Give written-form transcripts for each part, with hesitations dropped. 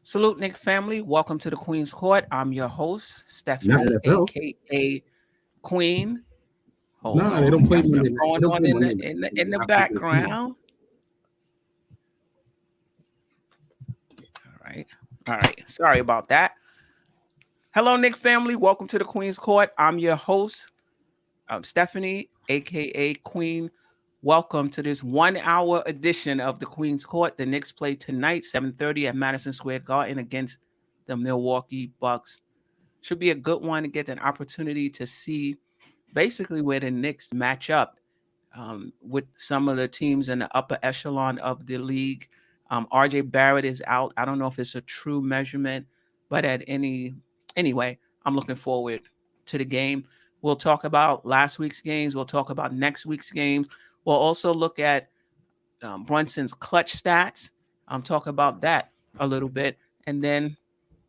Salute, Nick family. Welcome to the Queen's Court. I'm your host, Not Stephanie, NFL. aka Queen. Hold No, they on, don't we play got Monday something night. They going don't on play in Monday the night. in the So in the I think it's Sunday. background. All right, all right. Sorry about that. Hello, Nick family. Welcome to the Queen's Court. I'm your host, Stephanie, aka Queen. Welcome to this 1 hour edition of the Queen's Court. The Knicks play tonight, 7:30 at Madison Square Garden against the Milwaukee Bucks. Should be a good one to get an opportunity to see basically where the Knicks match up with some of the teams in the upper echelon of the league. RJ Barrett is out. I don't know if it's a true measurement, but anyway, I'm looking forward to the game. We'll talk about last week's games. We'll talk about next week's games. We'll also look at Brunson's clutch stats. Talk about that a little bit, and then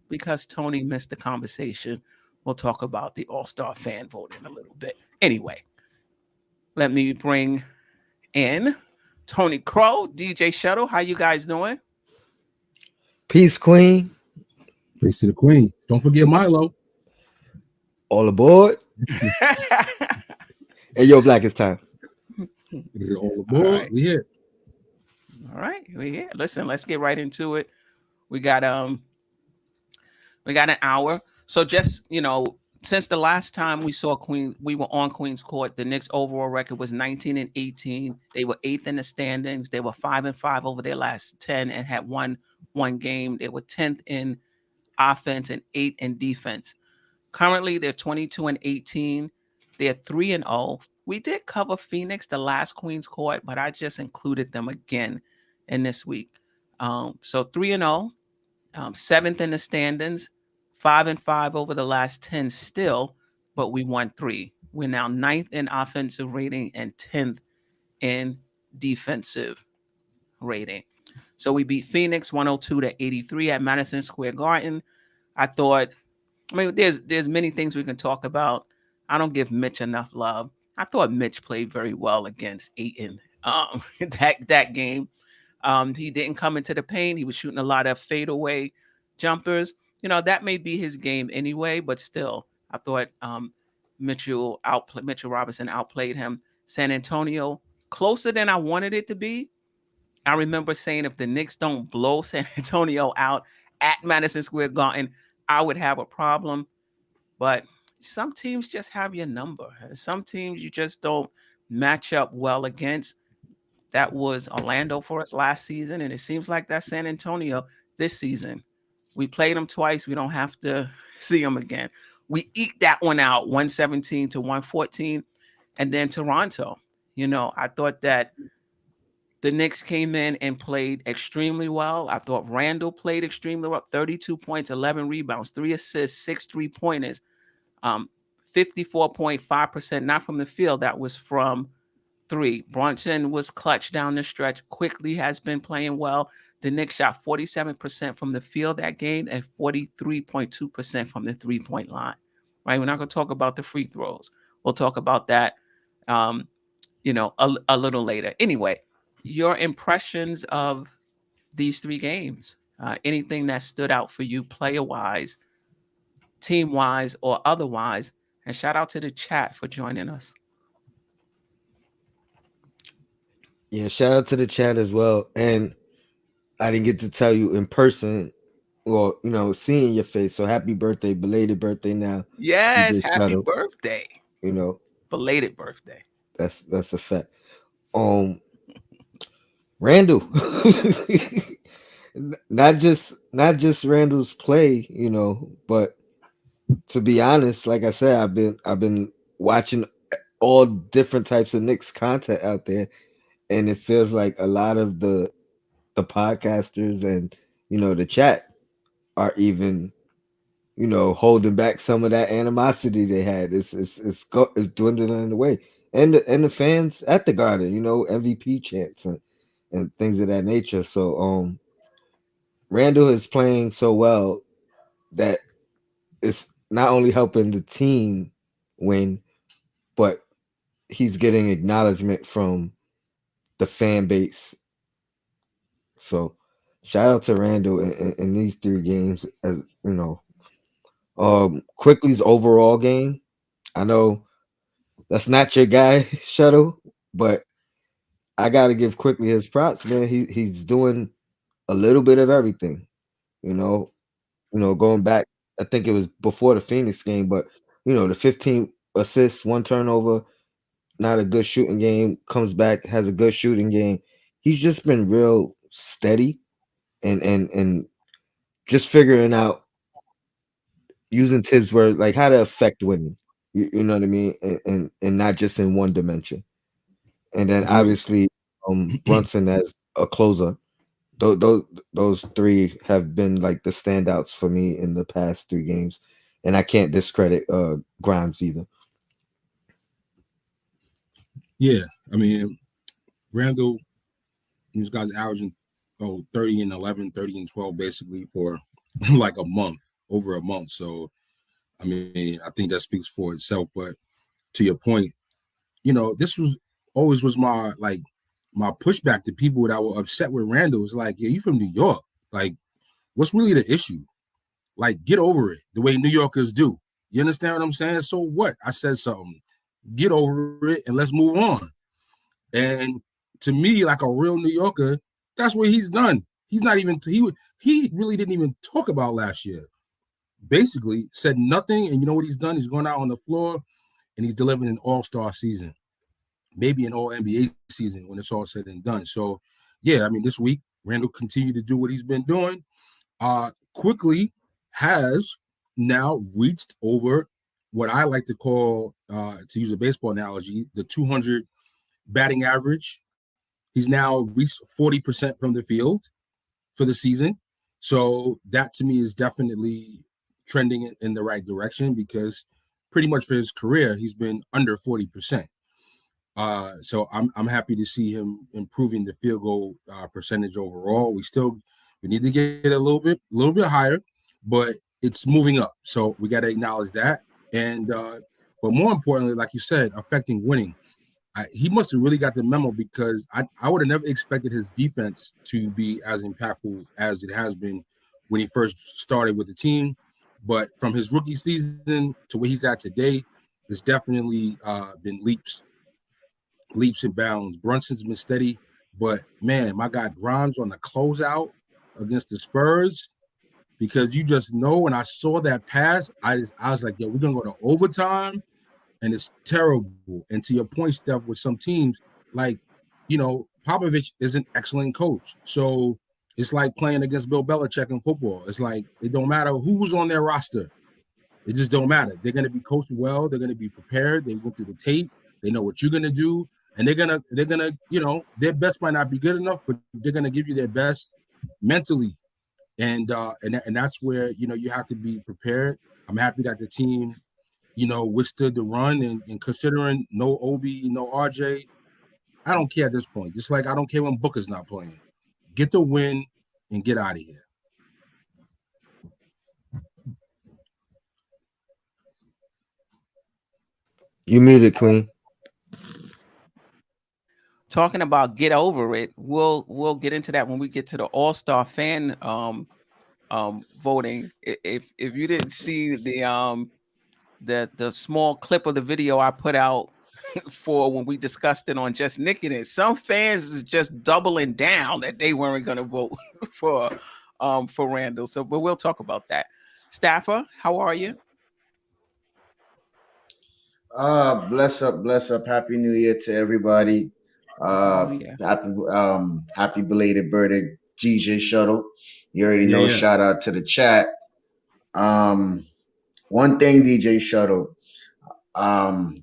because Tony missed the conversation, we'll talk about the All Star fan voting a little bit. Anyway, let me bring in Tony Crow, DJ Shuttle. How you guys doing? Peace, Queen. Praise to the Queen. Don't forget Milo. All aboard. Hey, yo, Black, it's time. All aboard. right. We here. All right, we here. Listen, let's get right into it. We got an hour. So just since the last time we were on Queen's Court, the Knicks overall record was 19-18. They were 8th in the standings. They were 5-5 over their last 10 and had won one game. They were 10th in offense and 8th in defense. Currently, they're 22-18. They're 3-0. We did cover Phoenix the last Queen's Court, but I just included them again in this week. So 3-0, 7th in the standings, 5-5 over the last 10 still, but we won 3. We're now 9th in offensive rating and 10th in defensive rating. So we beat Phoenix 102-83 at Madison Square Garden. There's many things we can talk about. I don't give Mitch enough love. I thought Mitch played very well against Aiton that game. He didn't come into the paint. He was shooting a lot of fadeaway jumpers. That may be his game anyway, but still, I thought Mitchell Robinson outplayed him. San Antonio, closer than I wanted it to be. I remember saying if the Knicks don't blow San Antonio out at Madison Square Garden, I would have a problem. But some teams just have your number. Some teams you just don't match up well against. That was Orlando for us last season, and it seems like that's San Antonio this season. We played them twice. We don't have to see them again. We eked that one out, 117-114. And then Toronto. I thought that the Knicks came in and played extremely well. I thought Randall played extremely well. 32 points, 11 rebounds, 3 assists, 6 3-pointers, 54.5%, not from the field. That was from 3. Brunson was clutch down the stretch. Quickly has been playing well. The Knicks shot 47% from the field that game and 43.2% from the 3-point line. Right? We're not going to talk about the free throws. We'll talk about that, a little later. Anyway, your impressions of these 3 games, anything that stood out for you player-wise, team-wise, or otherwise. And shout out to the chat for joining us. Yeah, shout out to the chat as well. And I didn't get to tell you in person, or seeing your face. So happy birthday, belated birthday now. Yes, DJ happy Shadow. birthday. Belated birthday. That's a fact. Randall. not just Randall's play, but to be honest, like I said, I've been watching all different types of Knicks content out there, and it feels like a lot of the podcasters and the chat are even holding back some of that animosity they had. It's dwindling away, and the fans at the Garden, MVP chants and things of that nature. So Randall is playing so well that it's not only helping the team win, but he's getting acknowledgement from the fan base. So Shout out to Randall in these 3 games. As you know, Quickly's overall game. I know that's not your guy, Shuttle, but I got to give Quickly his props, man. He's doing a little bit of everything. You know, going back, I think it was before the Phoenix game, but the 15 assists, one turnover, not a good shooting game, comes back, has a good shooting game. He's just been real steady and just figuring out using tips where like how to affect winning. You know what I mean? And not just in one dimension. And then Agreed. obviously Brunson as a closer. Those three have been like the standouts for me in the past 3 games. And I can't discredit Grimes either. Yeah, I mean, Randall, these guys averaging 30 and 11, 30 and 12 basically for like a month, over a month. So, I mean, I think that speaks for itself. But to your point, this was always was my pushback to people that were upset with Randall. Is like, yeah, you from New York. Like, what's really the issue? Like, get over it the way New Yorkers do. You understand what I'm saying? So what? I said something. Get over it and let's move on. And to me, like a real New Yorker, that's what he's done. He's not even he really didn't even talk about last year. Basically, said nothing. And you know what he's done? He's gone out on the floor and he's delivered an all-star season, maybe an all NBA season when it's all said and done. So, yeah, I mean, this week Randall continued to do what he's been doing. Quickly has now reached over what I like to call, to use a baseball analogy, the 200 batting average. He's now reached 40% from the field for the season. So that to me is definitely trending in the right direction because pretty much for his career, he's been under 40%. So I'm happy to see him improving the field goal percentage overall. We need to get a little bit higher, but it's moving up. So we got to acknowledge that. And but more importantly, like you said, affecting winning. He must have really got the memo because I would have never expected his defense to be as impactful as it has been when he first started with the team. But from his rookie season to where he's at today, there's definitely been leaps and bounds. Brunson's been steady, but man, my guy Grimes on the closeout against the Spurs, because you just know when I saw that pass, I was like, yo, we're gonna go to overtime, and it's terrible. And to your point, Steph, with some teams, like Popovich is an excellent coach, so it's like playing against Bill Belichick in football. It's like it don't matter who's on their roster. It just don't matter. They're going to be coached well. They're going to be prepared. They went through the tape. They know what you're going to do, and they're gonna their best might not be good enough, but they're going to give you their best mentally, and that's where you have to be prepared. I'm happy that the team withstood the run, and considering no Obi, no RJ, I don't care at this point. Just like I don't care when Booker's not playing. Get the win and get out of here. You muted, Queen. Talking about get over it, we'll get into that when we get to the All-Star fan voting. If you didn't see the small clip of the video I put out for when we discussed it on Just Nicking It, some fans is just doubling down that they weren't going to vote for Randall. So, but we'll talk about that. Staffer, how are you? Bless up. Happy New Year to everybody. Happy New Year. Happy belated birthday, GJ Shuttle. You already Yeah, know. yeah. Shout out to the chat. Um, One thing, DJ Shuttle.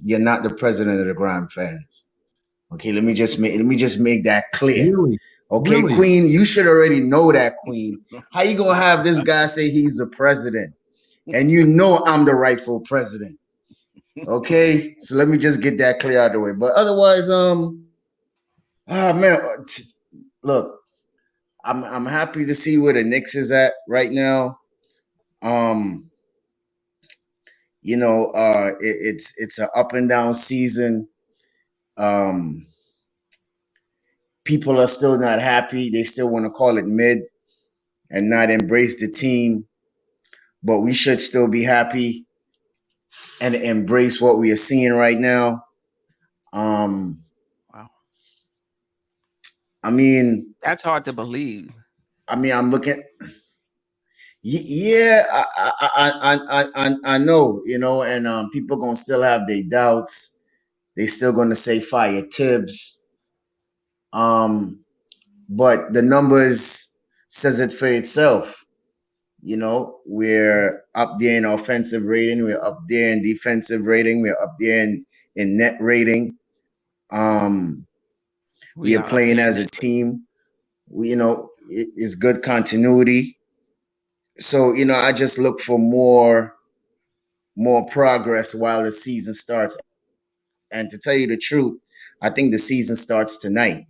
You're not the president of the Grime fans. Okay, let me just make that clear. Really, Okay, really. Queen, you should already know that, Queen. How you gonna have this guy say he's the president, and you know I'm the rightful president? Okay, so let me just get that clear out of the way. But otherwise, man, look, I'm happy to see where the Knicks is at right now. Um, it's an up and down season. Um, People are still not happy. They still want to call it mid. and not embrace the team, but we should still be happy and embrace what we are seeing right now. Um, Wow. I mean, That's hard to believe. I'm looking. Yeah, I know, and people gonna still have their doubts. They still gonna say fire Tibbs. Um, but the numbers says it for itself. We're up there in offensive rating, we're up there in defensive rating, we're up there in net rating. Um, We we are are up playing there as a network. team. It's good continuity. So, I just look for more progress while the season starts. And to tell you the truth, I think the season starts tonight.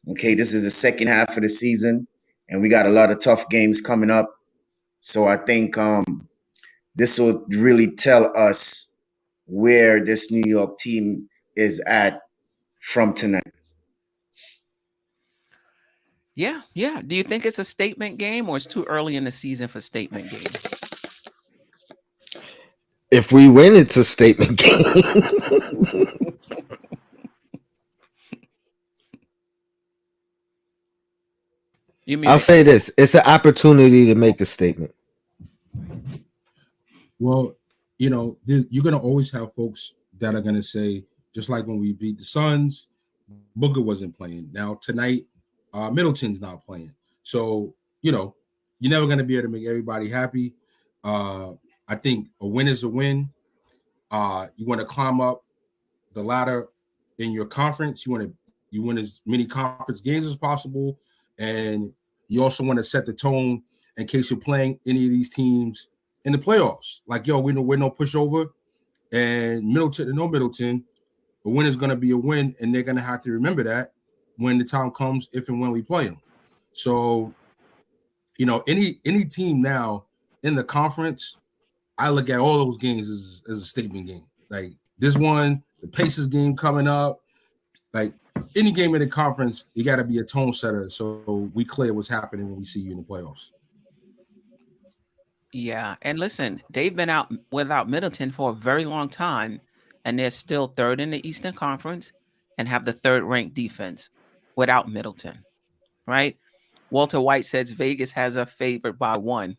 Okay, this is the second half of the season, and we got a lot of tough games coming up. So I think this will really tell us where this New York team is at from tonight. Yeah, yeah. Do you think it's a statement game or it's too early in the season for statement games? If we win, it's a statement game. You mean I'll it? say this: it's an opportunity to make a statement. Well, you're gonna always have folks that are gonna say, just like when we beat the Suns, Booker wasn't playing. Now tonight, Middleton's not playing. So you're never gonna be able to make everybody happy. Uh, I think a win is a win. You want to climb up the ladder in your conference. You win as many conference games as possible, and you also want to set the tone in case you're playing any of these teams in the playoffs. Like, yo, we're no pushover, and Middleton and no Middleton, a win is going to be a win, and they're going to have to remember that when the time comes, if and when we play them. So, any team now in the conference, I look at all those games as a statement game. Like this one, the Pacers game coming up, like any game in the conference, you got to be a tone setter so we clear what's happening when we see you in the playoffs. Yeah. And listen, they've been out without Middleton for a very long time, and they're still third in the Eastern Conference and have the third ranked defense without Middleton, right? Walter White says Vegas has a favorite by one.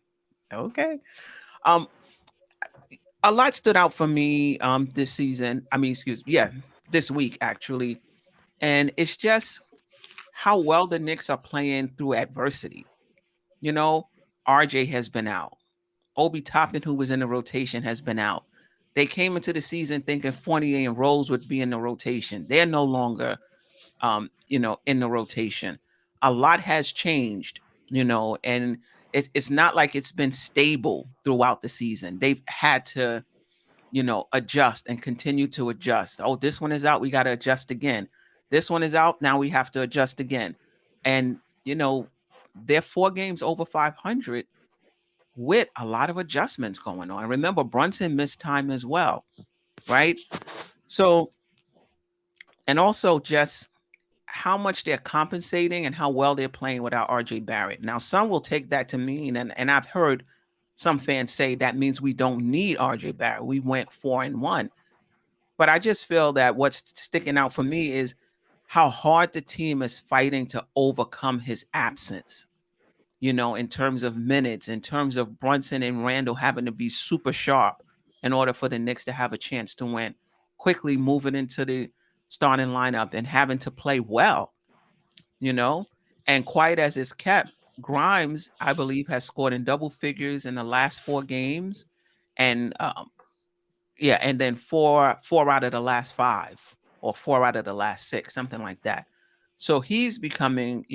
Okay. Um, a lot stood out for me this season. I mean, yeah, this week actually. And it's just how well the Knicks are playing through adversity. You know, RJ has been out. Obi Toppin, who was in the rotation, has been out. They came into the season thinking Fournier and Rose would be in the rotation. They're no longer, in the rotation. A lot has changed, and it's not like it's been stable throughout the season. They've had to, adjust and continue to adjust. Oh, this one is out. We got to adjust again. This one is out. Now we have to adjust again. And, they're 4 games over 500 with a lot of adjustments going on. Remember, Brunson missed time as well, right? So, and also just how much they're compensating and how well they're playing without RJ Barrett. Now, some will take that to mean, and I've heard some fans say that means we don't need RJ Barrett. We went 4-1. But I just feel that what's sticking out for me is how hard the team is fighting to overcome his absence, in terms of minutes, in terms of Brunson and Randall having to be super sharp in order for the Knicks to have a chance to win, quickly moving into the starting lineup and having to play well, you know, and quiet as it's kept. Grimes, I believe, has scored in double figures in the last 4 games, and yeah, and then four out of the last 5 or 4 out of the last 6, something like that. So he's becoming,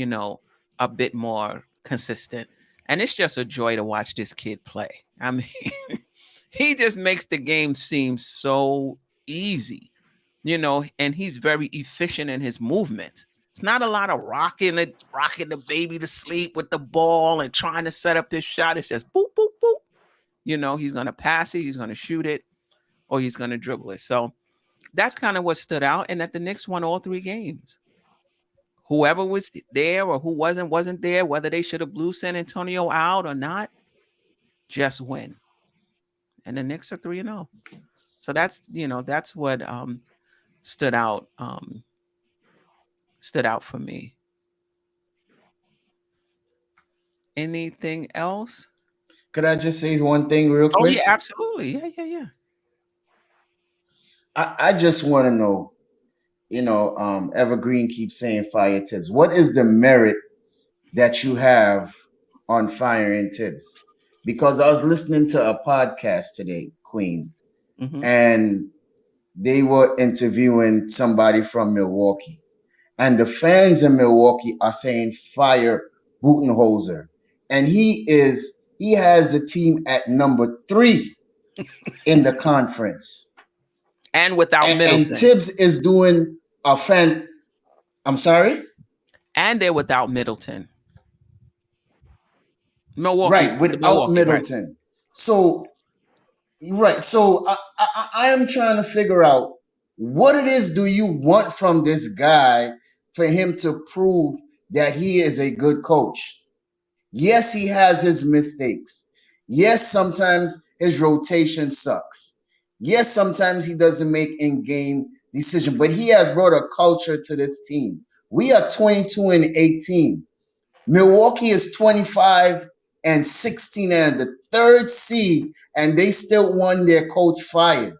a bit more consistent. And it's just a joy to watch this kid play. I mean, he just makes the game seem so easy, and he's very efficient in his movement. It's not a lot of rocking the baby to sleep with the ball and trying to set up his shot. It's just boop, boop, boop. He's gonna pass it, he's gonna shoot it, or he's going to dribble it. So that's kind of what stood out. And that the Knicks won all 3 games. whoever was there or who wasn't there, whether they should have blew San Antonio out or not, just win. And the Knicks are 3-0. So that's what stood out stood out for me. Anything else? Could I just say one thing real Oh quick? yeah, absolutely. Yeah. I just want to know, Evergreen keeps saying fire tips. What is the merit that you have on firing tips? Because I was listening to a podcast today, Queen, Hmm. and they were interviewing somebody from Milwaukee. And the fans in Milwaukee are saying fire Butenholzer. And he has the team at number 3 in the conference. And without And Middleton. Tibbs is doing a fan. I'm sorry. And they're without Middleton. Milwaukee, Right, the without Milwaukee, right? Middleton. So right, so I am trying to figure out what it is do you want from this guy for him to prove that he is a good coach. Yes, he has his mistakes. Yes, sometimes his rotation sucks. Yes, sometimes he doesn't make in-game decision, but he has brought a culture to this team. We are 22-18. Milwaukee is 25-16 and the third seed, and they still won their coach fired.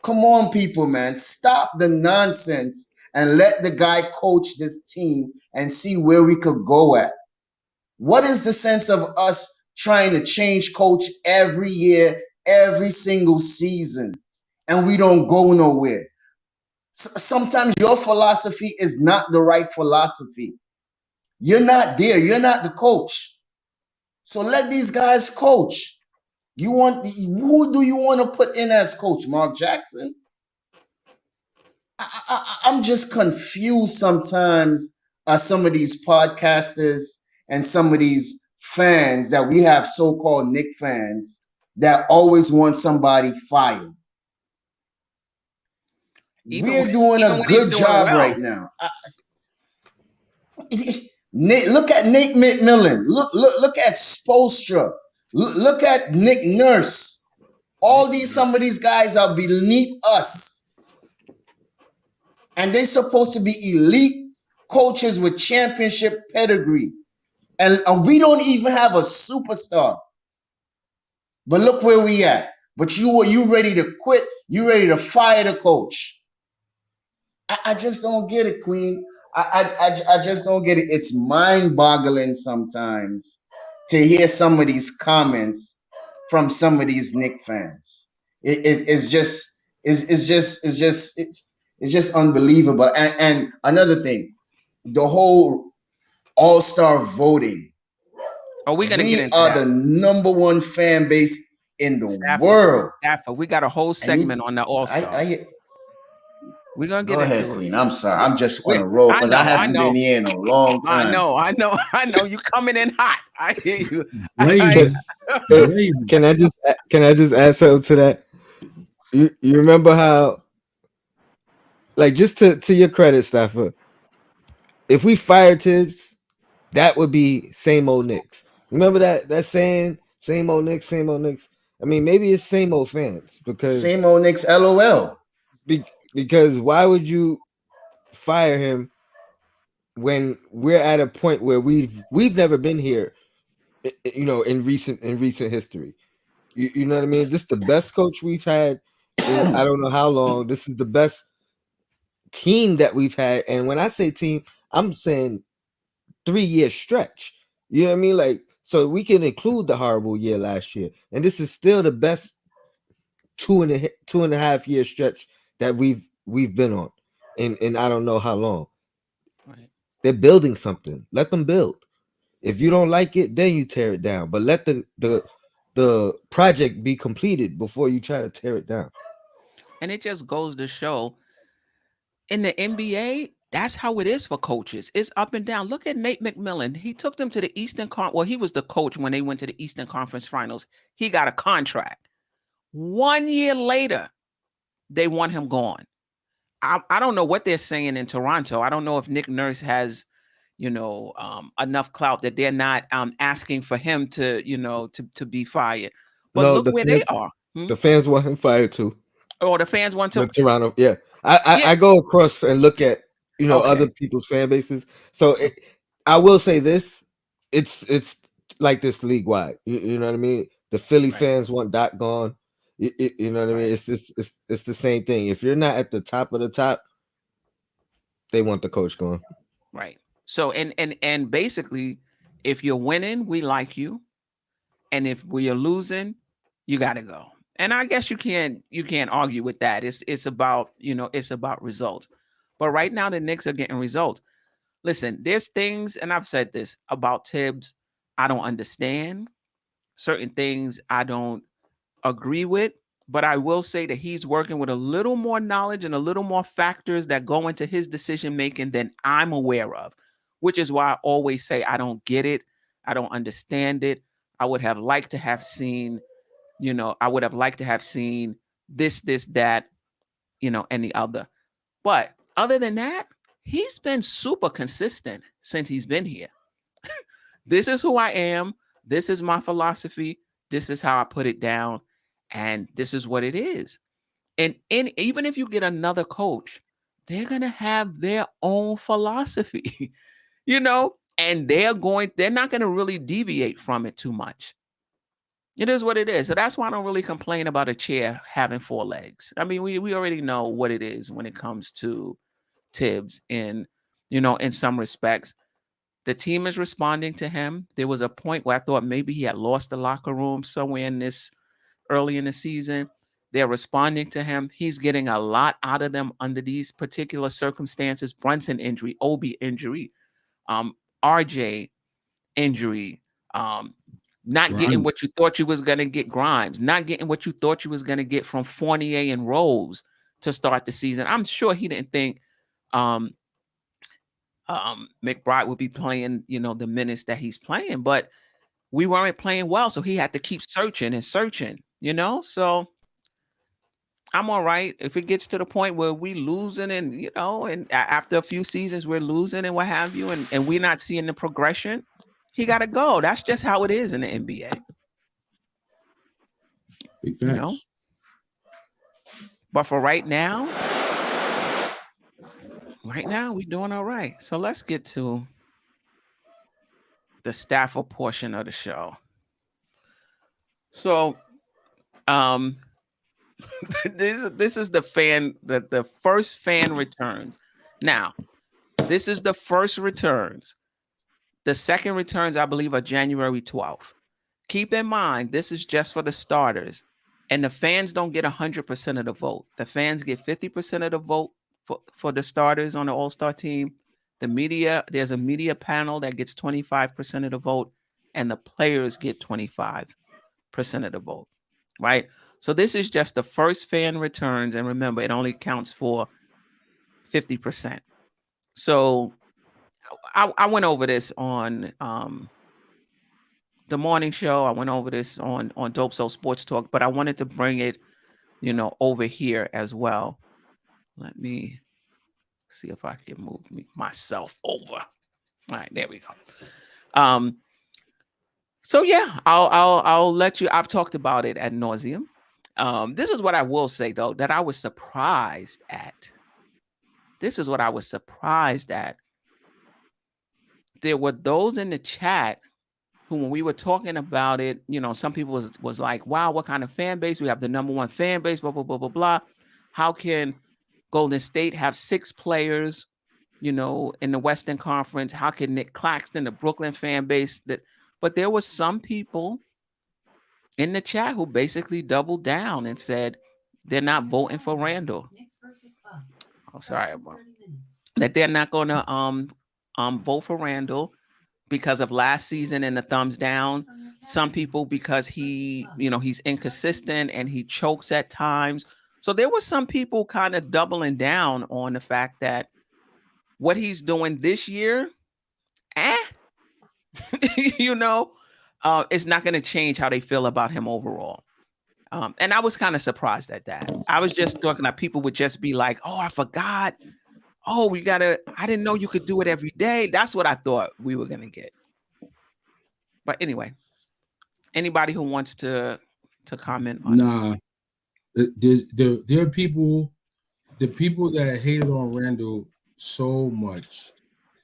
Come on, people, man. Stop the nonsense and let the guy coach this team and see where we could go at. What is the sense of us trying to change coach every year, every single season, and we don't go nowhere? Sometimes your philosophy is not the right philosophy. You're not there. You're not the coach. So let these guys coach. Who do you want to put in as coach? Mark Jackson? I'm just confused sometimes. Some of these podcasters and some of these fans that we have, so-called Nick fans, that always want somebody fired. Even We're doing even a when he's good doing job well. right now. Look at Nate McMillan. Look at Spolstra. Look at Nick Nurse. Some of these guys are beneath us, and they're supposed to be elite coaches with championship pedigree, and we don't even have a superstar. But look where we at. But you ready to quit? You ready to fire the coach? I just don't get it, Queen. I just don't get it. It's mind-boggling sometimes to hear some of these comments from some of these Knicks fans. It's just unbelievable. And another thing, the whole All-Star voting. Oh, we're gonna get We into are that. the #1 fan base in the Stafford. world. Stafford. We got a whole And segment on the All Star. I We're gonna go get ahead, into it. Queen. I'm sorry. We, I'm just on a roll I because I know, I haven't been know, here in a long I time. know, I know, I know. You coming in hot. I hear you. I Can, Blazing, uh, blazing. can I just add something to that? You remember how, like, just to your credit, Stafford, if we fire Tibbs, that would be same old Knicks. Remember that saying, same old Knicks, same old Knicks. I mean, maybe it's same old fans because Same old Knicks, LOL. because why would you fire him when we're at a point where we've never been here, in recent history. You know what I mean? This is the best coach we've had in I don't know how long. This is the best team that we've had, and when I say team, I'm saying 3 year stretch. You know what I mean? Like, so we can include the horrible year last year, and this is still the best 2.5 year stretch that we've been on, in I don't know how long. right. They're building something. Let them build. If you don't like it, then you tear it down. But let the project be completed before you try to tear it down. And it just goes to show in the NBA, that's how it is for coaches. It's up and down. Look at Nate McMillan. He took them to the Eastern Con. Well, he was the coach when they went to the Eastern Conference Finals. He got a contract. 1 year later, they want him gone. I don't know what they're saying in Toronto. I don't know if Nick Nurse has enough clout that they're not asking for him to, to be fired. But No, look where they are. the fans want him fired too. Or the fans want The to. Toronto, yeah. I, Yeah. I go across and look at other Okay. people's fan bases. So I will say this: it's like this league wide. You know what I mean? The Philly Right. fans want Doc gone. You know what I mean? Right. It's the same thing. If you're not at the top of the top, they want the coach gone. Right. So and basically, if you're winning, we like you, and if we are losing, you got to go. And I guess you can't argue with that. It's about it's about results. But right now the Knicks are getting results. Listen, there's things, and I've said this about Tibbs, I don't understand. Certain things I don't agree with, but I will say that he's working with a little more knowledge and a little more factors that go into his decision making than I'm aware of, which is why I always say I don't get it. I don't understand it. I would have liked to have seen, I would have liked to have seen this, that, and the other. But other than that, he's been super consistent since he's been here. This is who I am. This is my philosophy. This is how I put it down. And this is what it is. And even if you get another coach, they're going to have their own philosophy, and they're not going to really deviate from it too much. It is what it is. So that's why I don't really complain about a chair having four legs. I mean, we already know what it is when it comes to Tibbs. And, in some respects, the team is responding to him. There was a point where I thought maybe he had lost the locker room somewhere in this early in the season. They're responding to him. He's getting a lot out of them under these particular circumstances. Brunson injury, Obi injury, um, RJ injury, not getting Grimes. what you thought you was gonna get, Grimes, not getting what you thought you was gonna get from Fournier and Rose to start the season. I'm sure he didn't think um, McBride would be playing, the minutes that he's playing, but we weren't playing well, so he had to keep searching and searching. So I'm all right if it gets to the point where we losing and after a few seasons we're losing and what have you, and we're not seeing the progression. He got to go. That's just how it is in the NBA. Big You know. facts. But for right now we're doing all right. So let's get to the Stafford portion of the show. So um this is the first fan returns. Now, this is the first returns. The second returns, I believe, are January 12th. Keep in mind, this is just for the starters. And the fans don't get 100% of the vote. The fans get 50% of the vote for the starters on the All-Star team. The media, there's a media panel that gets 25% of the vote, and the players get 25% of the vote, right? So this is just the first fan returns. And remember, it only counts for 50%. So I went over this on the morning show. I went over this on Dope Soul Sports Talk, but I wanted to bring it, over here as well. Let me see if I can move myself over. All right, there we go. So yeah, I'll let you. I've talked about it ad nauseum. This is what I will say though, that I was surprised at. This is what I was surprised at. There were those in the chat who, when we were talking about it, some people was like, wow, what kind of fan base? We have the number one fan base, blah, blah, blah, blah, blah. How can Golden State have 6 players, in the Western Conference? How can Nick Claxton, the Brooklyn fan base? But there was some people in the chat who basically doubled down and said they're not voting for Randall. Oh, sorry about that. They're not going to vote for Randall because of last season and the thumbs down. Some people because he's inconsistent and he chokes at times. So there was some people kind of doubling down on the fact that what he's doing this year, it's not going to change how they feel about him overall. And I was kind of surprised at that. I was just thinking that people would just be like, oh, I forgot. oh, we gotta. I didn't know you could do it every day. That's what I thought we were gonna get. But anyway, anybody who wants to comment on that? Nah, there are people, the people that hated on Randall so much,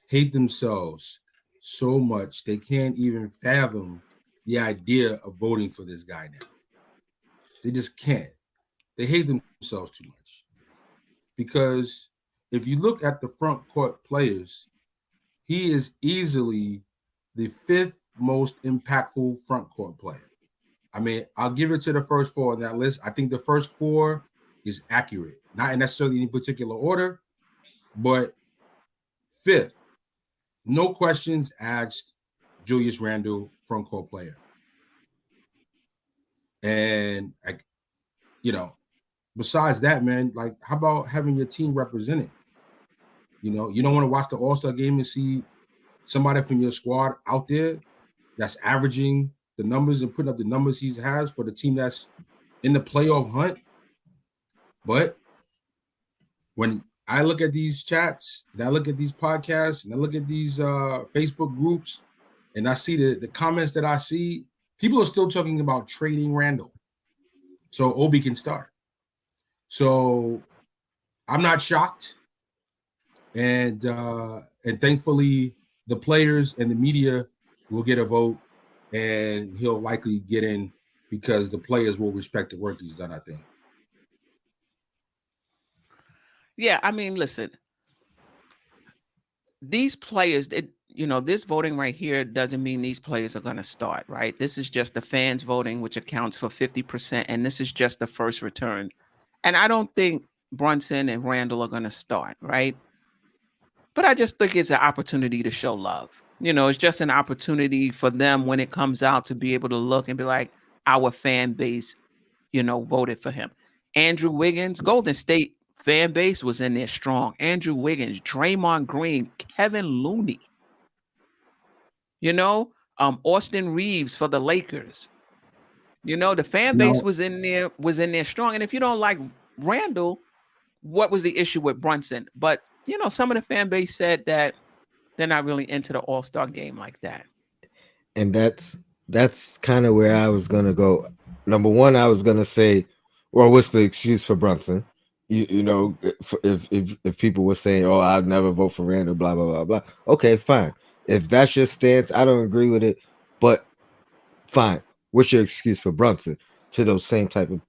hate themselves so much they can't even fathom the idea of voting for this guy now. They just can't. They hate themselves too much because if you look at the front court players, he is easily the fifth most impactful front court player. I mean, I'll give it to the first four on that list. I think the first four is accurate, not in necessarily any particular order, but fifth, no questions asked, Julius Randle, front court player. And, like, you know, besides that, man, like, how about having your team represented? You know, you don't want to watch the All-Star game and see somebody from your squad out there that's averaging the numbers and putting up the numbers he has for the team that's in the playoff hunt. But when I look at these chats and I look at these podcasts and I look at these Facebook groups and I see the comments that I see, people are still talking about trading Randall so Obi can start. So I'm not shocked, and thankfully the players and the media will get a vote, and he'll likely get in because the players will respect the work he's done, I think. Yeah, I mean, listen, these players, this voting right here doesn't mean these players are going to start, right? This is just the fans voting, which accounts for 50%, and this is just the first return. And I don't think Brunson and Randall are going to start, right? But I just think it's an opportunity to show love. It's just an opportunity for them when it comes out to be able to look and be like, our fan base, voted for him. Andrew Wiggins, Golden State fan base was in there strong. Andrew Wiggins, Draymond Green, Kevin Looney, Austin Reeves for the Lakers. The fan base Now, was in there strong. And if you don't like Randall, what was the issue with Brunson? But some of the fan base said that they're not really into the All-Star game like that. And that's kind of where I was gonna go. Number one, I was gonna say, well, what's the excuse for Brunson? If people were saying, "Oh, I'd never vote for Randall," blah blah blah blah. Okay, fine. If that's your stance, I don't agree with it, but fine. What's your excuse for Brunson to those same type of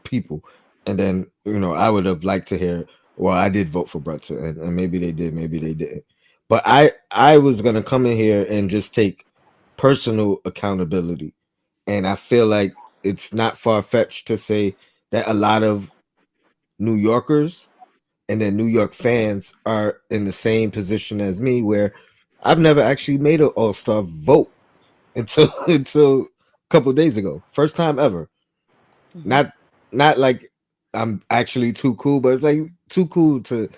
people? And then I would have liked to hear, well, I did vote for Brunson, and maybe they did, maybe they didn't. But I was gonna come in here and just take personal accountability, and I feel like it's not far fetched to say that a lot of New Yorkers and then New York fans are in the same position as me, where I've never actually made an All Star vote until until a couple of days ago, first time ever. Mm-hmm. Not like I'm actually too cool, but it's like too cool to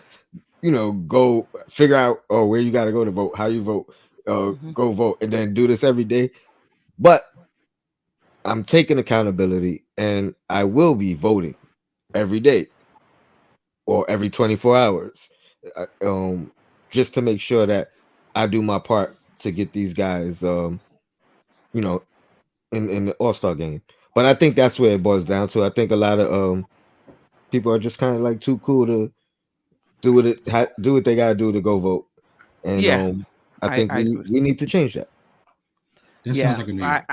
go figure out where you got to go to vote, how you vote, Mm-hmm. go vote, and then do this every day. But I'm taking accountability, and I will be voting every day or every 24 hours, just to make sure that I do my part to get these guys, you know, in the All Star game. But I think that's where it boils down to. I think a lot of people are just kind of like too cool to do what they gotta do to go vote, and Yeah, I think I agree. we need to change that. that sounds Yeah, like a New York.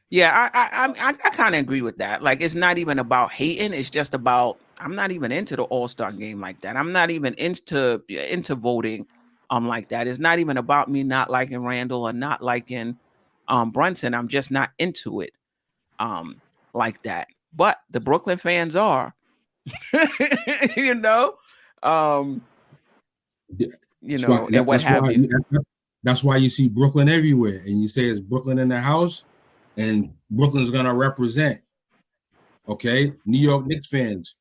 yeah, I kind of agree with that. Like, it's not even about hating; it's just about I'm not even into the All Star game like that. I'm not even into voting, like that. It's not even about me not liking Randall or not liking, Brunson. I'm just not into it, um, like that. But the Brooklyn fans are, you know, um, That's why and what that's have why you. that's why you see Brooklyn everywhere, and you say it's Brooklyn in the house, and Brooklyn's gonna represent. Okay, New York Knicks fans,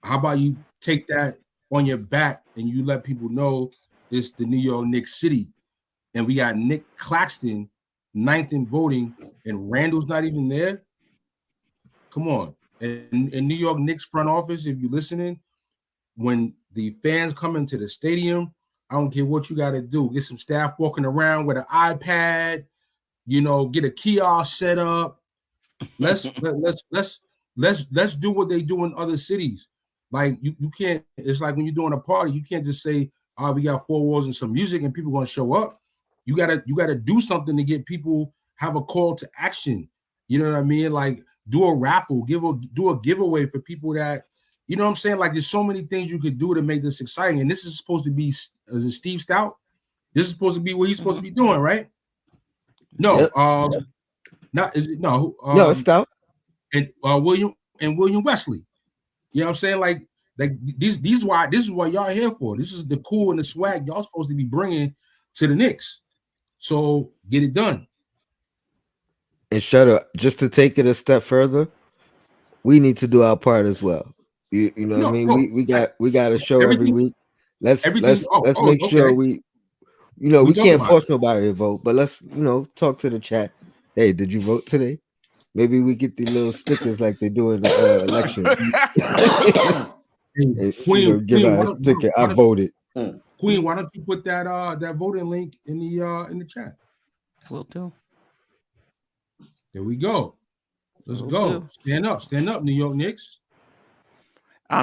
how about you take that on your back and you let people know it's the New York Knicks city, and we got Nick Claxton ninth in voting, and Randall's not even there. Come on, and New York Knicks front office, if you're listening, when The fans coming to the stadium. I don't care what you got to do. Get some staff walking around with an iPad. Get a kiosk set up. Let's do what they do in other cities. Like you can't. It's like when you're doing a party, you can't just say, "Oh, we got four walls and some music, and people gonna show up." You gotta do something to get people have a call to action. You know what I mean? Like do a raffle, do a giveaway for people that you know what I'm saying. Like there's so many things you could do to make this exciting. And this is supposed to be is it Steve Stout? This is supposed to be what he's supposed to be doing, right? No, Yep. not is it no No, it's stout. and William Wesley. You know what I'm saying? Like this is why y'all here for. This is the cool and the swag y'all supposed to be bringing to the Knicks. So get it done. And shut up. Just to take it a step further, we need to do our part as well. You know what I No, mean? bro, We got a show every everything, week. Let's everything. let's Oh, let's make sure okay. We we talk can't about it. force nobody to vote, but let's talk to the chat. Hey, did you vote today? Maybe we get the little stickers like they do in the election. Hey, And, give Queen, out a sticker. I voted. Queen, why don't you put that voting link in the chat? Will do. There we go. Let's Will go. do. Stand up, New York Knicks.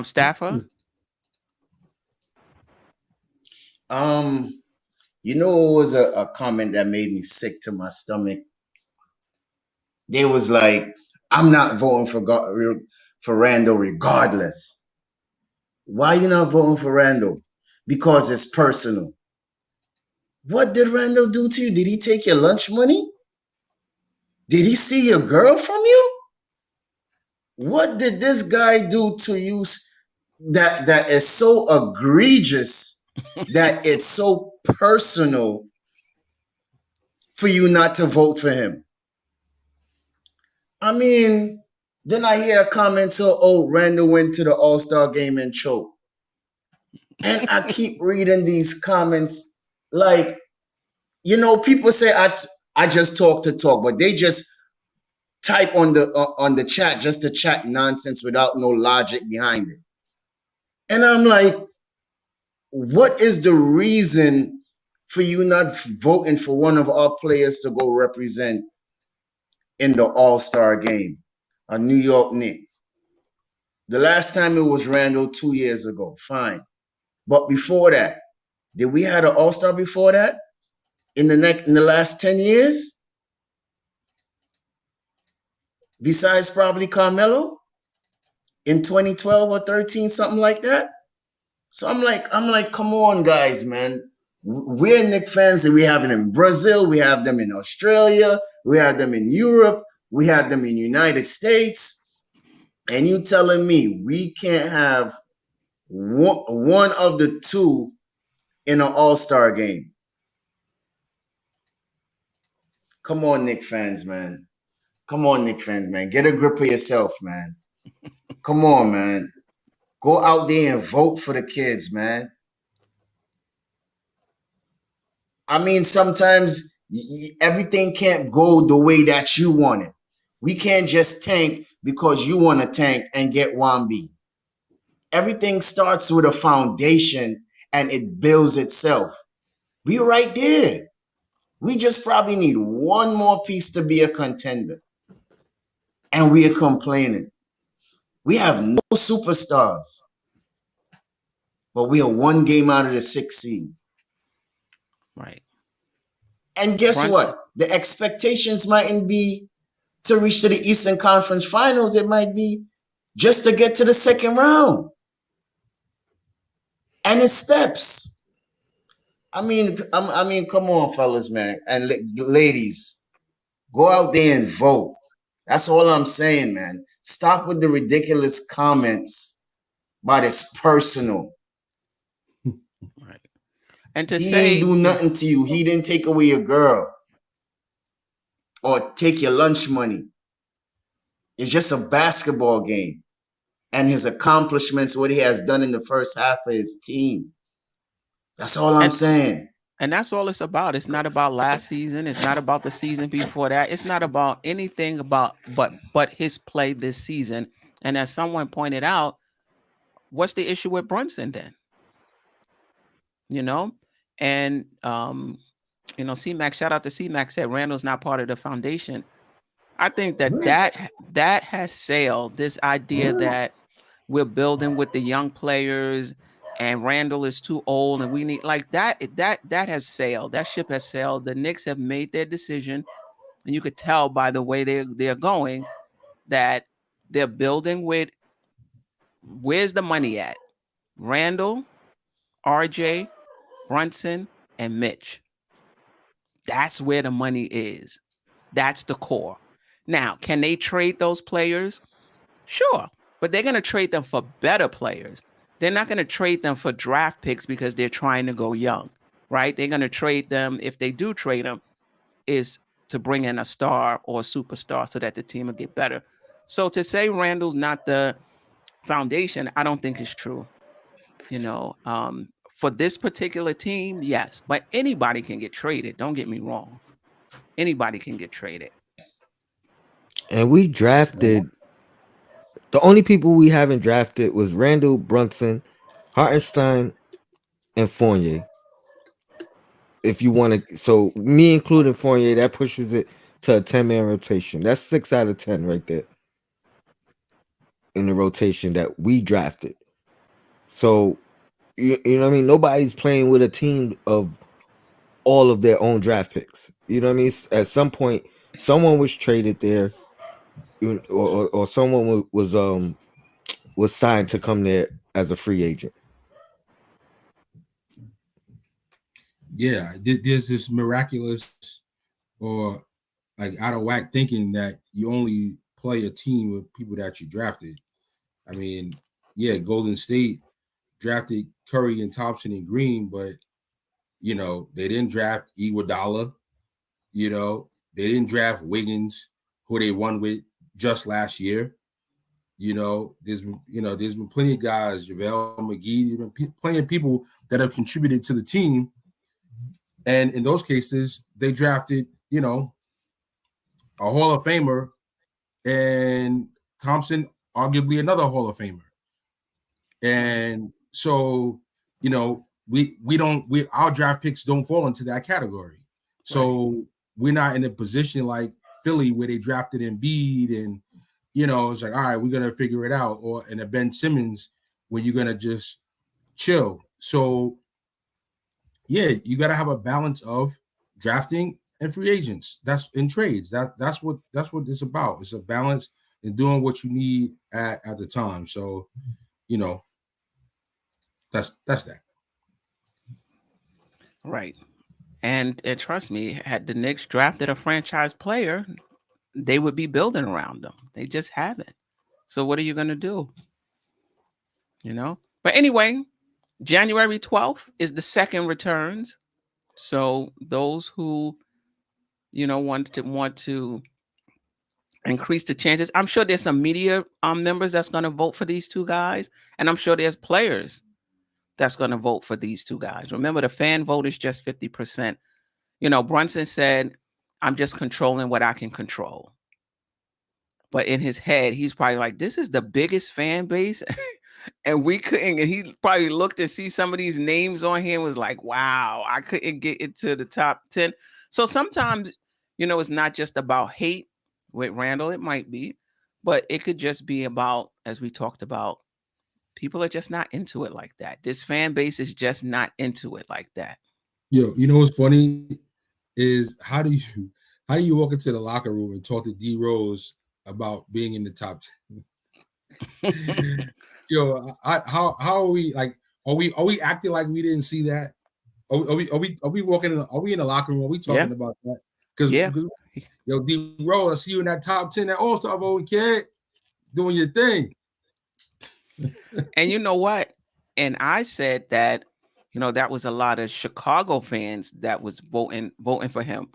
Staffer. It was a comment that made me sick to my stomach. They was like, I'm not voting for Randall regardless. Why you not voting for Randall? Because it's personal. What did Randall do to you? Did he take your lunch money? Did he steal your girl from you? What did this guy do to you that is so egregious that it's so personal for you not to vote for him? I mean, then I hear a comment, so, Randall went to the All-Star game and choked. And I keep reading these comments like, people say I just talk to talk, but they just type on the chat just to chat nonsense without no logic behind it. And I'm like, what is the reason for you not voting for one of our players to go represent in the All-Star game, a New York Knicks? The last time it was Randall 2 years ago, fine. But before that, did we had an All-Star before that? In the last 10 years? Besides probably Carmelo in 2012 or 13, something like that. So I'm like, come on, guys, man. We're Knicks fans, and we have them in Brazil, we have them in Australia, we have them in Europe, we have them in the United States. And you telling me we can't have one of the two in an All-Star game? Come on, Knicks fans, man. Come on, Knicks fans, man. Get a grip of yourself, man. Come on, man. Go out there and vote for the kids, man. I mean, sometimes everything can't go the way that you want it. We can't just tank because you want to tank and get Wambi. Everything starts with a foundation and it builds itself. We're right there. We just probably need one more piece to be a contender. And we are complaining. We have no superstars, but we are one game out of the 6th seed. Right. And guess Brunson. what? The expectations mightn't be to reach to the Eastern Conference Finals. It might be just to get to the second round. And it steps. I mean, come on, fellas, man, and ladies, go out there and vote. That's all I'm saying, man. Stop with the ridiculous comments, but it's personal. Right. And to He ain't say, do nothing to you. He didn't take away your girl or take your lunch money. It's just a basketball game. And his accomplishments, what he has done in the first half of his team. That's all I'm saying. and that's all it's about. It's not about last season. It's not about the season before that. It's not about anything about but his play this season. And as someone pointed out, what's the issue with Brunson then? you know, and C-Mac, shout out to C-Mac, said Randall's not part of the foundation. I think that Right. that has sailed. This idea that we're building with the young players and Randall is too old and we need like that has sailed. That ship has sailed. The Knicks have made their decision, and you could tell by the way they're going that they're building with where's the money at? Randall, RJ, Brunson, and Mitch. That's where the money is. That's the core. Now, can they trade those players? Sure, but they're going to trade them for better players. They're not going to trade them for draft picks because they're trying to go young, right? They're going to trade them, if they do trade them, is to bring in a star or a superstar so that the team will get better. So to say Randall's not the foundation, I don't think is true. For this particular team, yes, but anybody can get traded. Don't get me wrong. Anybody can get traded. And we drafted the only people we haven't drafted was Randall, Brunson, Hartenstein, and Fournier. If you want to, so me including Fournier, that pushes it to a 10-man rotation. That's 6 out of 10 right there in the rotation that we drafted. So you know what I mean. Nobody's playing with a team of all of their own draft picks. You know what I mean. At some point, someone was traded there, or someone was signed to come there as a free agent. Yeah, there's this miraculous or like out of whack thinking that you only play a team with people that you drafted. I mean, yeah, Golden State drafted Curry and Thompson and Green, but they didn't draft Iguodala. They didn't draft Wiggins, who they won with just last year. There's been plenty of guys, JaVale McGee, there's been plenty of people that have contributed to the team. And in those cases, they drafted, a Hall of Famer and Thompson, arguably another Hall of Famer. And so, our draft picks don't fall into that category. So right. We're not in a position like Philly where they drafted Embiid and, it's like, all right, we're going to figure it out. Or in a Ben Simmons where you're going to just chill. So, yeah, you got to have a balance of drafting and free agents. That's in trades. That's what it's about. It's a balance in doing what you need at the time. So, that's that. Right. And trust me, had the Knicks drafted a franchise player, they would be building around them. They just haven't. So what are you going to do? But anyway, January 12th is the second returns. So those who, want to increase the chances. I'm sure there's some media members that's going to vote for these two guys. And I'm sure there's players that's going to vote for these two guys. Remember, the fan vote is just 50%. Brunson said, I'm just controlling what I can control. But in his head, he's probably like, this is the biggest fan base. And we couldn't, and he probably looked and see some of these names on here and was like, wow, I couldn't get into the top 10. So sometimes, it's not just about hate with Randall. It might be, but it could just be about, as we talked about, people are just not into it like that. This fan base is just not into it like that. Yo, what's funny is how do you walk into the locker room and talk to D Rose about being in the top 10? Yo, how are we like? Are we acting like we didn't see that? Are we walking? Are we in the locker room? Are we talking about that? Because yo, D Rose, I see you in that top 10 at All Star vote, kid, doing your thing. And you know what? And I said that, that was a lot of Chicago fans that was voting for him.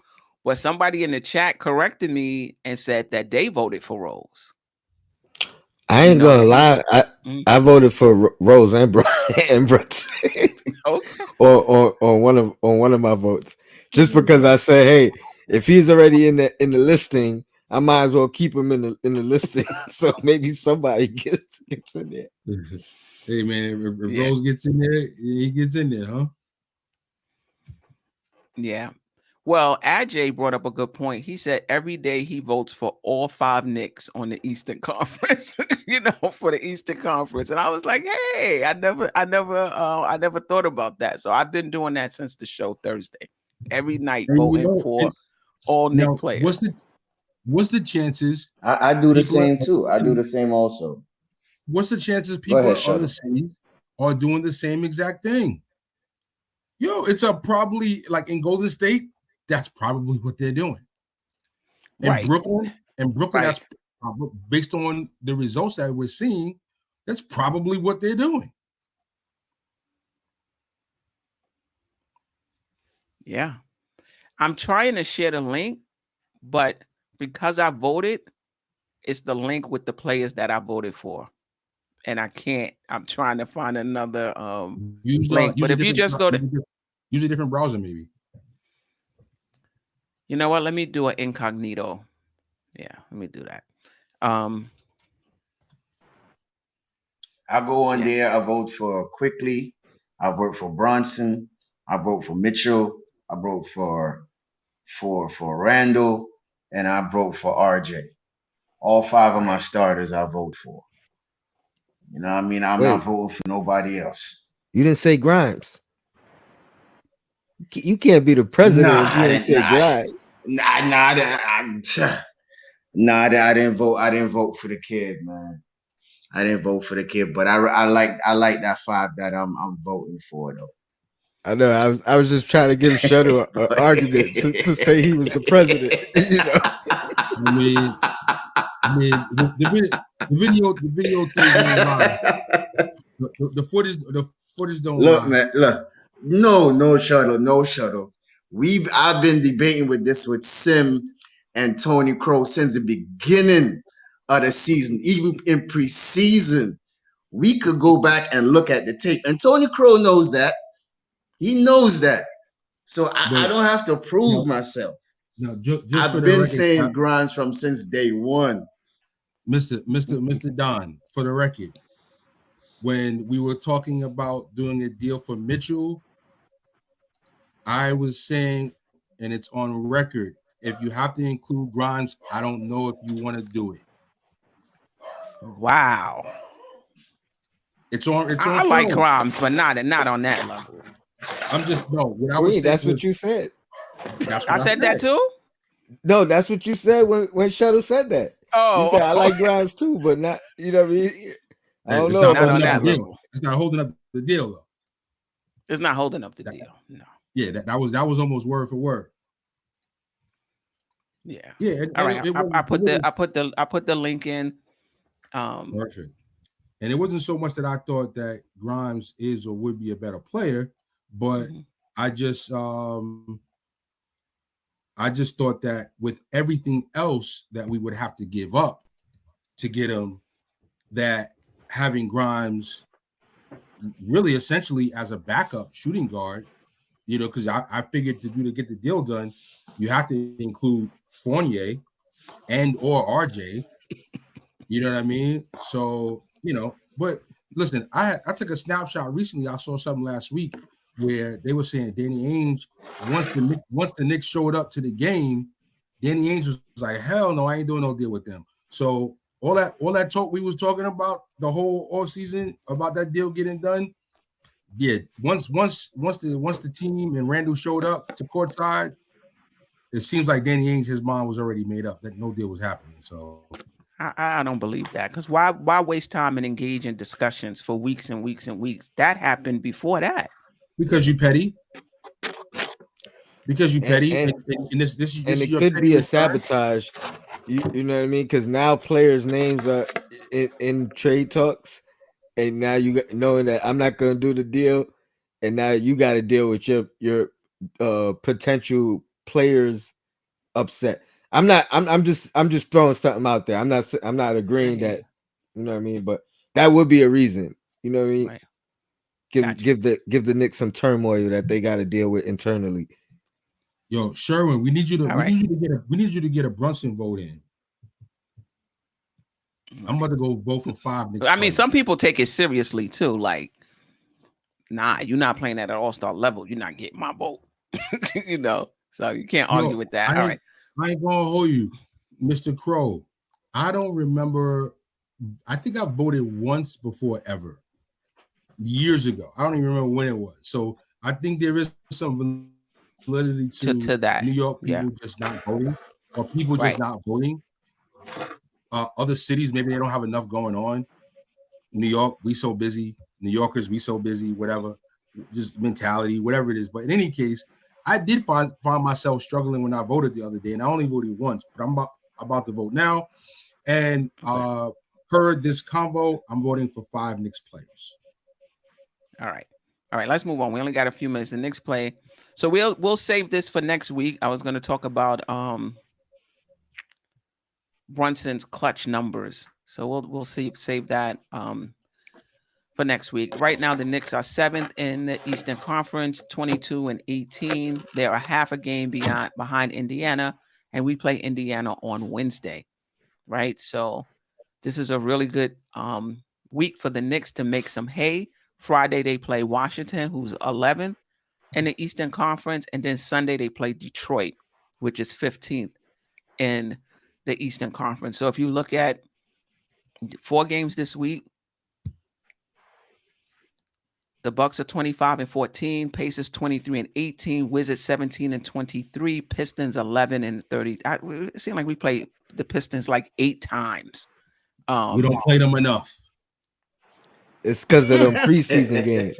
But somebody in the chat corrected me and said that they voted for Rose. I ain't gonna lie. I voted for Rose and Brett. Okay. on one of my votes, just because I say, hey, if he's already in the listing, I might as well keep him in the listing. So maybe somebody gets in there. Hey man, if Rose gets in there, he gets in there, huh? Yeah. Well, Ajay brought up a good point. He said every day he votes for all five Knicks on the Eastern Conference, for the Eastern Conference. And I was like, hey, I never thought about that. So I've been doing that since the show Thursday. Every night And voting for all Knick now players. what's the chances I do the people same are too. I do the same also. what's the chances Go people ahead, are Shuttle. overseas are doing the same exact thing? Yo, it's a probably like in Golden State, that's probably what they're doing. In Right. Brooklyn, Right. that's based on the results that we're seeing, that's probably what they're doing. Yeah. I'm trying to share the link, but because I voted, it's the link with the players that I voted for. And I can't. I'm trying to find another link. But if you just go to, use a different browser, maybe. you know what? Let me do an incognito. Yeah, let me do that. I go on Yeah. there. I vote for Quickly. I vote for Bronson. I vote for Mitchell. I vote for Randall, and I vote for RJ. All five of my Right. starters I vote for. You know what I mean? I'm not Wait, voting for nobody else. you didn't say Grimes. You can't be the Nah, president if I you ain't didn't. say Nah, Grimes. I didn't vote. I didn't vote for the kid, man. I didn't vote for the kid, but I like that five that I'm voting for though. I know. I was just trying to give Shuttle an argument to say he was the president. The video things don't lie. The footage don't Look, lie. man, look. No shuttle, no shuttle. I've been debating with this with Sim and Tony Crow since the beginning of the season, even in preseason. We could go back and look at the tape, and Tony Crow knows that. He knows that. So I But don't have to prove now, myself. just for I've the been record, saying Grimes from since day one. Mr. Don, for the record, when we were talking about doing a deal for Mitchell, I was saying, and it's on record, if you have to include Grimes, I don't know if you want to do it. Wow. It's on I like film. Grimes, but not on that level. I'm just no. What I was Queen, saying that's was what you said. that's I what I said that said. too. No, that's what you said when Shuttle said that. You said I Oh, like Grimes too, but not. You know what I mean? I don't It's know not not about on holding up that the that one. deal. level. It's not holding up the deal though. It's not holding up the That, deal. No. yeah, that was almost word for word. Yeah. Yeah, All right. it I wasn't, put the link in. perfect. And it wasn't so much that I thought that Grimes is or would be a better player, but Mhm. I just thought that with everything else that we would have to give up to get him, that having Grimes really essentially as a backup shooting guard, because I figured to get the deal done, you have to include Fournier and or RJ. You know what I mean? So, but listen, I took a snapshot recently. I saw something last week where they were saying Danny Ainge, once the Knicks showed up to the game, Danny Ainge was like, hell no, I ain't doing no deal with them. So all that talk we was talking about the whole offseason about that deal getting done. Yeah, once the team and Randall showed up to courtside, it seems like Danny Ainge, his mind was already made up that no deal was happening. So I don't believe that, because why waste time and engage in discussions for weeks and weeks and weeks? That happened before that. because you petty, And and, and this and is it your could be a pettiness side. sabotage. You know what I mean? Because now players' names are in trade talks, and now knowing that I'm not going to do the deal, and now you got to deal with your potential players upset. I'm just throwing something out there. I'm not I agreeing hear that, you. you know what I mean, but that would be a reason. You know what I mean? Right. Give Got you. give the Knicks some turmoil that they got to deal with internally. Yo, Sherwin, we need you to All right. get a Brunson vote in. I'm about to go vote for 5 Knicks I mean, players. some people take it seriously too. Like, nah, you're not playing at an all-star level. You're not getting my vote. you know, so you can't argue Yo, with that. All right. I ain't gonna hold you, Mr. Crow. I don't remember. I think I voted once before ever, years ago. I don't even remember when it was. So I think there is some validity to New York To people that. just not Yeah. voting, or people just not Right. voting. Other cities, maybe they don't have enough going on. New York, we so busy. New Yorkers, we so busy. Whatever, just mentality, whatever it is. But in any case, I did find myself struggling when I voted the other day, and I only voted once. But I'm about to vote now, and Okay. per this convo, I'm voting for 5 Knicks players. All right. All right. Let's move on. We only got a few minutes. The next play. So we'll save this for next week. I was going to talk about Brunson's clutch numbers. So we'll save that for next week. Right now, the Knicks are seventh in the Eastern Conference, 22-18. They're a half a game behind Indiana, and we play Indiana on Wednesday. Right. So this is a really good week for the Knicks to make some hay. Friday they play Washington, who's 11th in the Eastern Conference, and then Sunday they play Detroit, which is 15th in the Eastern Conference. So if you look at 4 games this week, the Bucks are 25-14, Pacers 23-18, Wizards 17-23, Pistons 11-30. It seems like we played the Pistons like 8 times. We don't play them enough. It's because of them preseason games.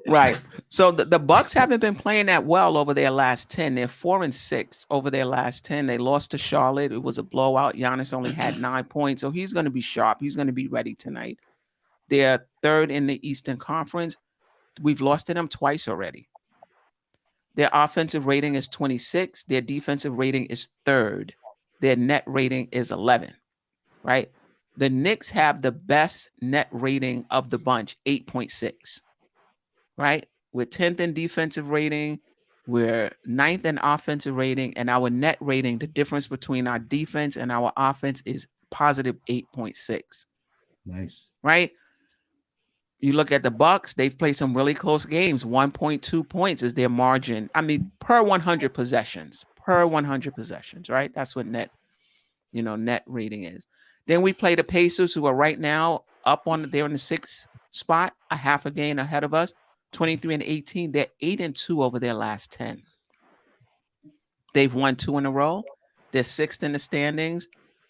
Right. So the Bucks haven't been playing that well over their last 10. They're 4-6 over their last 10. They lost to Charlotte. It was a blowout. Giannis only had 9 points, so he's going to be sharp. He's going to be ready tonight. They're third in the Eastern Conference. We've lost to them twice already. Their offensive rating is 26. Their defensive rating is third. Their net rating is 11. Right. The Knicks have the best net rating of the bunch, 8.6. Right? We're 10th in defensive rating. We're 9th in offensive rating. And our net rating, the difference between our defense and our offense is positive 8.6. Nice. Right? You look at the Bucks, they've played some really close games. 1.2 points is their margin. I mean, per 100 possessions. Per 100 possessions, right? That's what net rating is. Then we play the Pacers, who are right now they're in the 6th spot, a half a game ahead of us, 23-18. They're 8-2 over their last 10. They've won 2 in a row. They're 6th in the standings.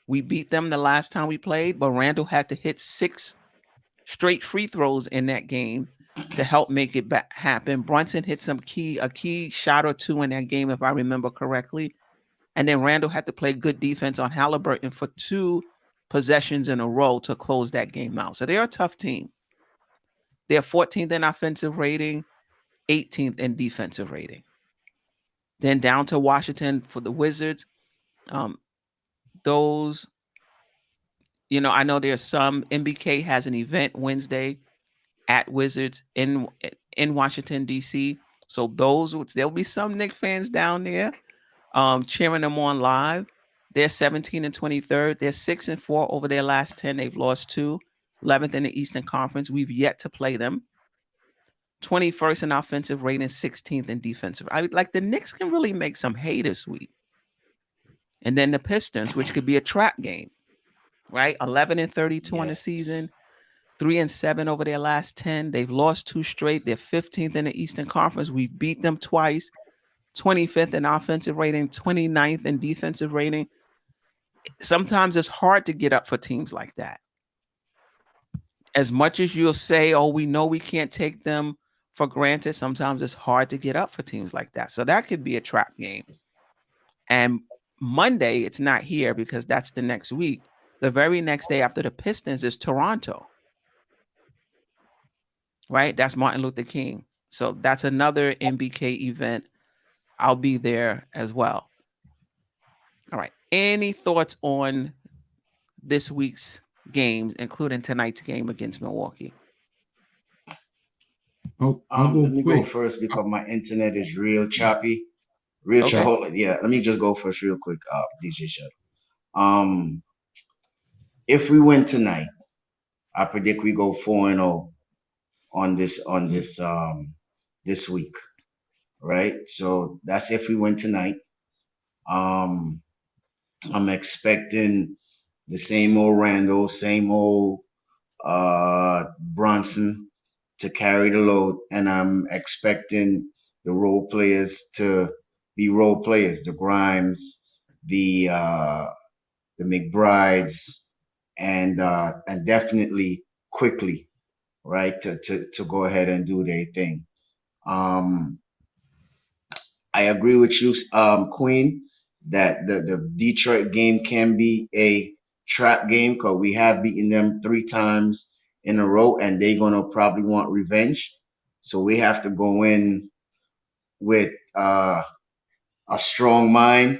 We beat them the last time we played, but Randall had to hit 6 straight free throws in that game to help make it happen. Brunson hit a key shot or 2 in that game, if I remember correctly. And then Randall had to play good defense on Halliburton for 2 possessions in a row to close that game out. So they're a tough team. They're 14th in offensive rating, 18th in defensive rating. Then down to Washington for the Wizards. Those, I know there's some. MBK has an event Wednesday at Wizards in Washington, D.C. So there'll be some Knicks fans down there cheering them on live. They're 17-23rd. They're 6-4 over their last 10. They've lost 2. 11th in the Eastern Conference. We've yet to play them. 21st in offensive rating, 16th in defensive. The Knicks can really make some hay this week. And then the Pistons, which could be a trap game, right? 11-32 on the season. 3-7 over their last 10. They've lost 2 straight. They're 15th in the Eastern Conference. We beat them twice. 25th in offensive rating, 29th in defensive rating. Sometimes it's hard to get up for teams like that. As much as you'll say, oh, we know we can't take them for granted, sometimes it's hard to get up for teams like that. So that could be a trap game. And Monday, it's not here because that's the next week. The very next day after the Pistons is Toronto. Right? That's Martin Luther King. So that's another MBK event. I'll be there as well. All right. Any thoughts on this week's games, including tonight's game against Milwaukee? I'll go Let me quick. go first because my internet is real choppy. Real Okay. choppy. Yeah, let me just go first real quick, DJ Shadow. If we win tonight, I predict we go 4-0 on this this week, right? So that's if we win tonight. Um, I'm expecting the same old Randall, same old Bronson to carry the load, and I'm expecting the role players to be role players, the Grimes, the McBrides, and definitely quickly, right, to go ahead and do their thing. Um, I agree with you, Queen, that the Detroit game can be a trap game because we have beaten them 3 times in a row, and they're gonna probably want revenge. So we have to go in with a strong mind,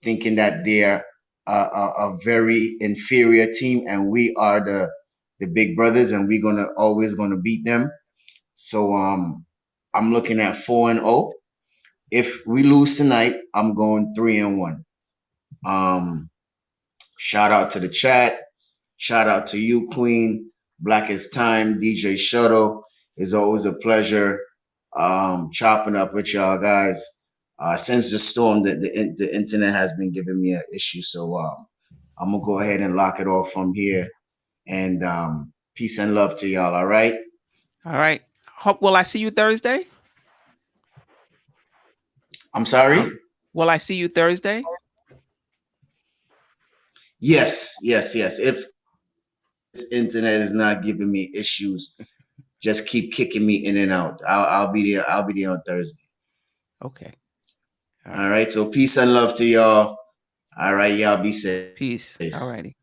thinking that they're a very inferior team, and we are the big brothers, and we're gonna always gonna beat them. So I'm looking at 4-0. If we lose tonight, I'm going 3-1. Um, Shout out to the chat. Shout out to you, Queen. Blackest Time, DJ Shuttle. It's always a pleasure chopping up with y'all guys. Since the storm, the internet has been giving me an issue, so I'm gonna go ahead and lock it off from here. And peace and love to y'all. All right. All right. Will I see you Thursday? I'm sorry. Will I see you Thursday? Yes, yes, yes. If this internet is not giving me issues, just keep kicking me in and out. I'll be there. I'll be there on Thursday. Okay. All All right. right. So peace and love to y'all. All right. Y'all be safe. Peace. All righty.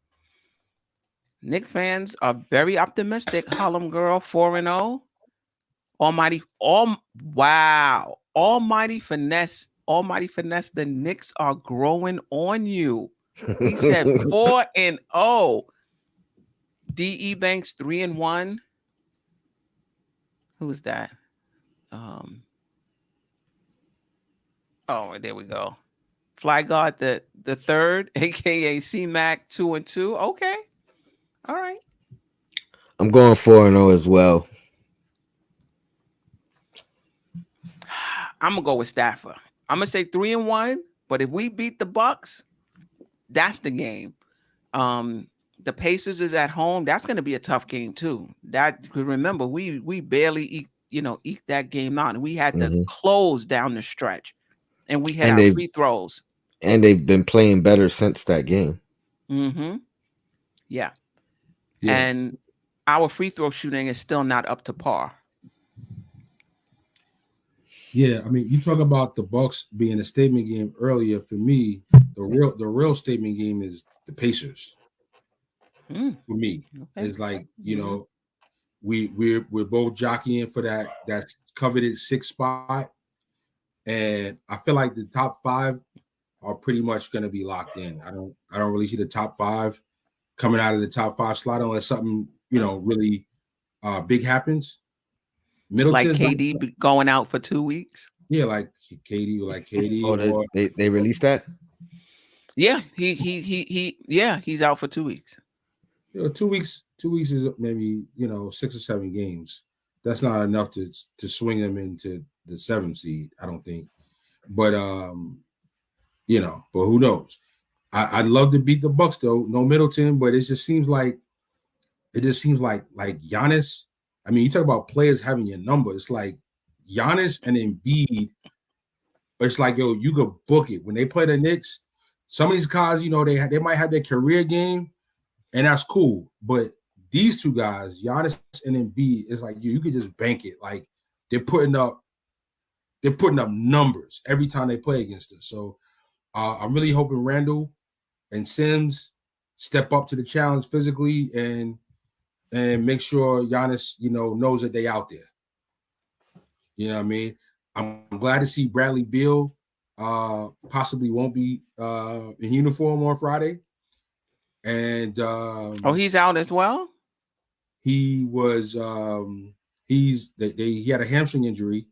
Nick fans are very optimistic. Harlem Girl 4-0. Almighty, wow. Almighty finesse. The Knicks are growing on you. He said 4-0. D.E. Banks 3-1. Who is that? Oh, there we go. Fly God the third, aka C Mac 2-2. Okay. All right. I'm going 4-0 as well. I'm gonna go with Stafford. I'm gonna say 3-1, but if we beat the Bucks, that's the game. Um, the Pacers is at home. That's gonna be a tough game too. That because remember we barely eked that game out, and we had to Hmm. close down the stretch, and we hit And our they free throws. and they've been playing better since that game. Mm-hmm. Yeah, Yeah, and our free throw shooting is still not up to par. yeah. I mean, you talk about the Bucks being a statement game earlier. For me, the real statement game is the Pacers. Mm, For me, okay. is like Mm-hmm. we're both jockeying for that coveted sixth spot, and I feel like the top five are pretty much going to be locked in. I don't really see the top five coming out of the top five slot unless something really big happens. Like Middleton's not, KD going out for 2 weeks. yeah, like Katie, Oh, or they released that. Yeah, he yeah, he's out for 2 weeks. 2 weeks. 2 weeks is maybe 6 or 7 games. That's not enough to swing them into the seventh seed. I don't think. But but who knows? I'd love to beat the Bucks though. No Middleton, but it just seems like Giannis. I mean, you talk about players having your number. It's like Giannis and Embiid. It's like, yo, you could book it when they play the Knicks. Some of these guys, they might have their career game, and that's cool. But these two guys, Giannis and Embiid, it's like you could just bank it. Like they're putting up numbers every time they play against us. So I'm really hoping Randall and Sims step up to the challenge physically and make sure Giannis, knows that they out there. You know what I mean? I'm glad to see Bradley Beal possibly won't be in uniform on Friday. And Oh, he's out as well? he was he had a hamstring injury.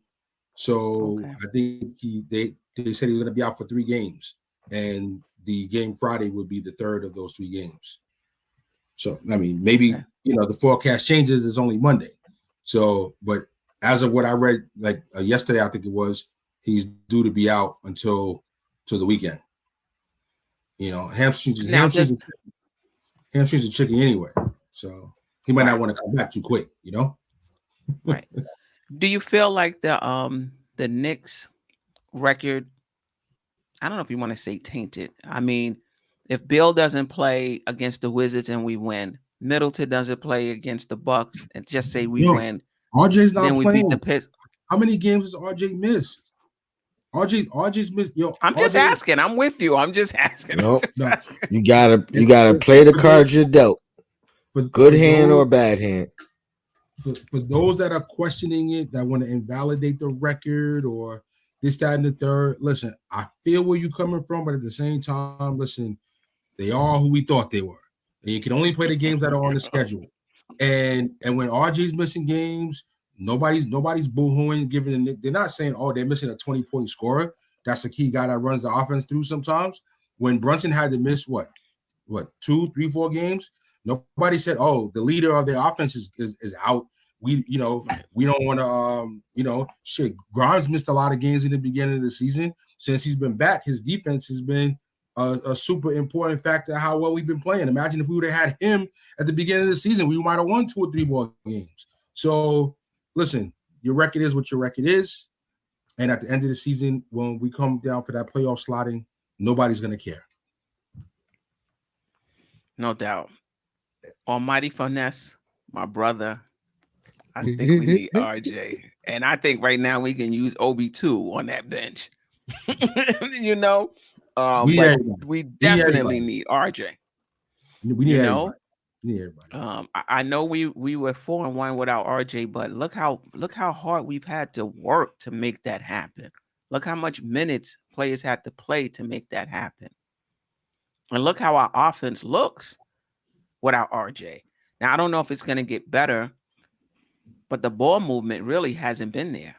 So Okay. I think they said he was going to be out for 3 games, and the game Friday would be the third of those 3 games. So I mean, maybe Okay. the forecast changes. It's only Monday, so but as of what I read, like yesterday, I think it was, he's due to be out until the weekend. You know, Now, does hamstrings are tricky anyway, so he might not right, want to come back too quick. You know, right. Do you feel like the Knicks record? I don't know if you want to say tainted. I mean, if Bill doesn't play against the Wizards and we win, Middleton doesn't play against the Bucks, and just say we yo, win, RJ's then not we beat the playing. Pitt. How many games has RJ missed? RJ's missed. Yo, I'm just RJ. asking. I'm with you. I'm just asking. I'm No, just No, asking. you if, gotta if, play the for those cards you're dealt. Good for hand those or bad hand. for those that are questioning it, that want to invalidate the record or this, that, and the third. Listen, I feel where you're coming from, but at the same time, listen, they are who we thought they were. And you can only play the games that are on the schedule. And when RJ's missing games, nobody's boohooing, giving they're not saying, oh, they're missing a 20-point scorer. That's the key guy that runs the offense through sometimes. When Brunson had to miss what 2, 3, 4 games, nobody said, oh, the leader of their offense is out. Right. We don't want to shit. Grimes missed a lot of games in the beginning of the season. Since he's been back, his defense has been a super important factor how well we've been playing. Imagine if we would have had him at the beginning of the season, we might have won 2 or 3 more games. So listen, your record is what your record is. And at the end of the season, when we come down for that playoff slotting, nobody's gonna care. No doubt. Almighty Finesse, my brother. I think we need RJ. And I think right now we can use Obi2 on that bench. you know? We need But everybody. we We need definitely everybody. need RJ. We need You everybody. know? We need everybody. I know we were 4-1 without RJ, but look how hard we've had to work to make that happen. Look how much minutes players had to play to make that happen. And look how our offense looks without RJ. Now I don't know if it's gonna get better, but the ball movement really hasn't been there.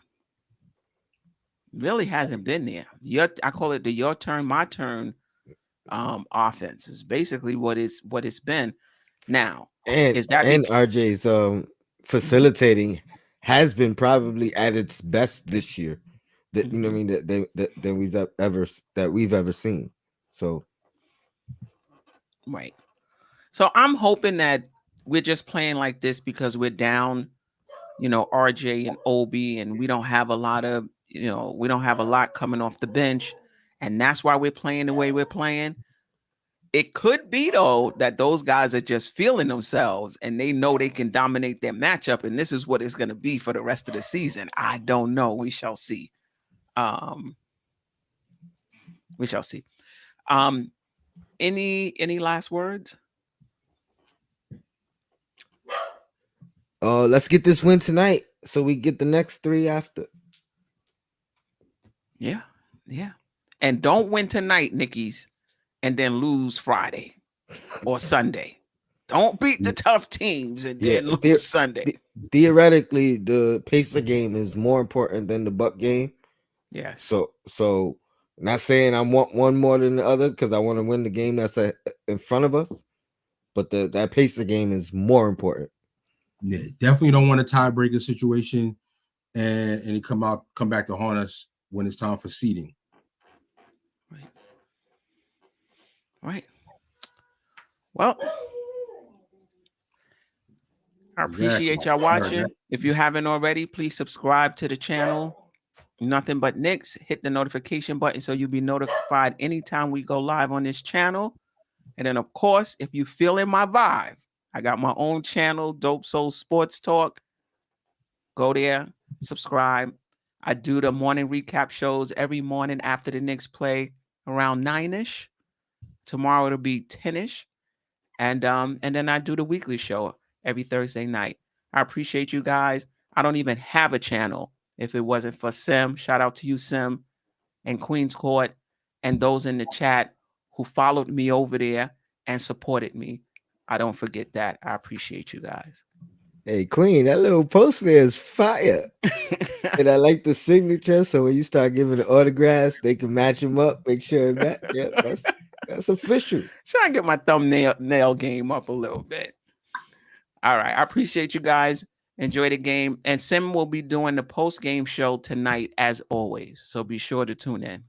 Really hasn't been there. I call it the your turn, my turn offense is basically what it's been. Now, and is that and RJ's Mhm, facilitating has been probably at its best this year. That, you know what I mhm, mean, that we've ever seen. So right. So I'm hoping that we're just playing like this because we're down, RJ and Obi, and we don't have a lot coming off the bench, and that's why we're playing the way we're playing. It could be though that those guys are just feeling themselves and they know they can dominate their matchup, and this is what it's going to be for the rest of the season. I don't know. We shall see. Um, we shall see. Um, any last words? let's get this win tonight so we get the next three after. Yeah, yeah. And don't win tonight, Nickies, and then lose Friday or Sunday. Don't beat the tough teams and Yeah, then lose Sunday. theoretically, the Pacer game is more important than the Buck game. Yes. So not saying I want one more than the other because I want to win the game that's in front of us, but that Pacer game is more important. Yeah, definitely don't want a tiebreaker situation and it come back to haunt us when it's time for seeding. Right. Right. Well, I Exactly. appreciate y'all Right, watching. If you haven't already, please subscribe to the channel. Nothing but Knicks. Hit the notification button so you'll be notified anytime we go live on this channel. And then, of course, if you feeling my vibe, I got my own channel, Dope Soul Sports Talk. Go there, subscribe. I do the morning recap shows every morning after the Knicks play around 9ish. Tomorrow it'll be 10ish. And then I do the weekly show every Thursday night. I appreciate you guys. I don't even have a channel if it wasn't for Sim. Shout out to you, Sim, and Queens Court, and those in the chat who followed me over there and supported me. I don't forget that. I appreciate you guys. Hey, Queen, that little post there is fire. And I like the signature. So when you start giving the autographs, they can match them up. Make sure that, yeah, that's official. Try and get my thumbnail nail game up a little bit. All right. I appreciate you guys. Enjoy the game. And Sim will be doing the post game show tonight, as always. So be sure to tune in.